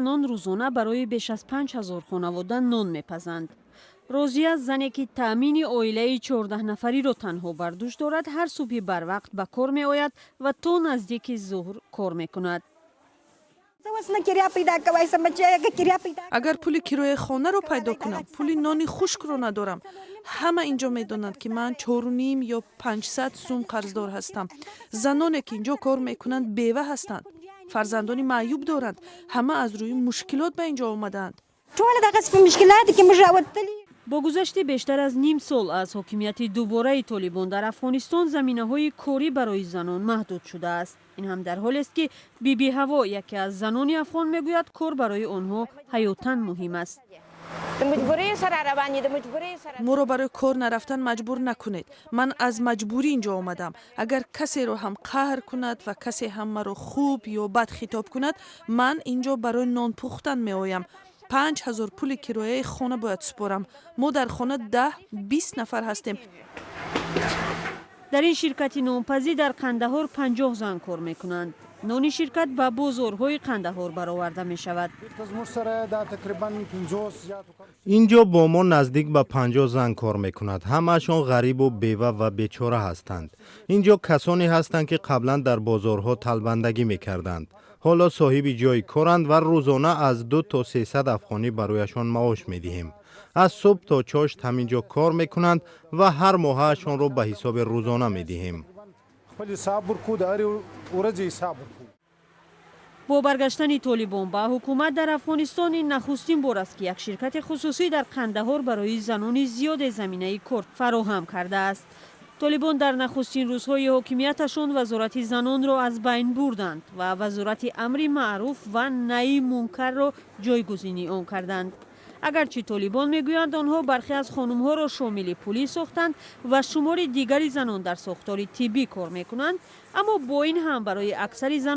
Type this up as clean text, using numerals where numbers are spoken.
زنان روزانه برای بیش از 5000 خانواده نان میپزند. روزیه زنی که تأمین عائله 14 نفری را تنها بر دوش دارد هر صبح بر وقت به کار می آید و تا نزدیک ظهر کار می کند. اگر پول کرایه خانه رو پیدا کنم، پول نان خشک رو ندارم. همه اینجا میدونند که من 4.5 یا 500 سوم قرضدار هستم. زنانی که اینجا کار میکنند بیوه هستند. فرزندانی معیوب دارند. همه از روی مشکلات به اینجا آمدند. با گذشت بیشتر از نیم سال از حاکمیت دوباره طالبان در افغانستان زمینه‌های کاری برای زنان محدود شده است. این هم در حالی است که بیبی هوا یکی از زنان افغان میگوید کار برای آنها حیاتاً مهم است. ما رو برای کار نرفتن مجبور نکنید. من از مجبوری اینجا آمدم. اگر کسی رو هم قهر کند و کسی هم مرا خوب یا بد خطاب کند، من اینجا برای نان پختن می آیم. 5000 پول کرایه خانه باید سپارم. ما در خانه 10-20 نفر هستیم. در این شرکت نانپزی در قندهار 50 زن کار میکنند. نان شرکت به بازارهای قندهار برآورده می شود. اینجا با ما نزدیک به 50 زن کار میکند. همه‌شان غریب و بیوه و بیچاره هستند. اینجا کسانی هستند که قبلا در بازارها طلبندگی میکردند. حالا صاحب جای کارند و روزانه از 200 تا 300 افغانی برایشان معاش میدهیم. از صبح تا چاشت همینجا کار میکنند و هر ماهشان را به حساب روزانه میدهیم. با برگشتن طالبان به حکومت در افغانستان این نخستین بار است که یک شرکت خصوصی در قندهار برای زنان زیاد زمینه کار فراهم کرده است. طالبان در نخستین روزهای حاکمیتشان وزارت زنان را از بین بردند و وزارت امر معروف و نهی منکر را جایگزینی آن کردند. اگرچه طالبان میگویند آنها برخی از خانم‌ها را شامل پلیس ساختند و شمار دیگری زنان در ساختار طبی کار میکنند، اما با این هم برای اکثر زنان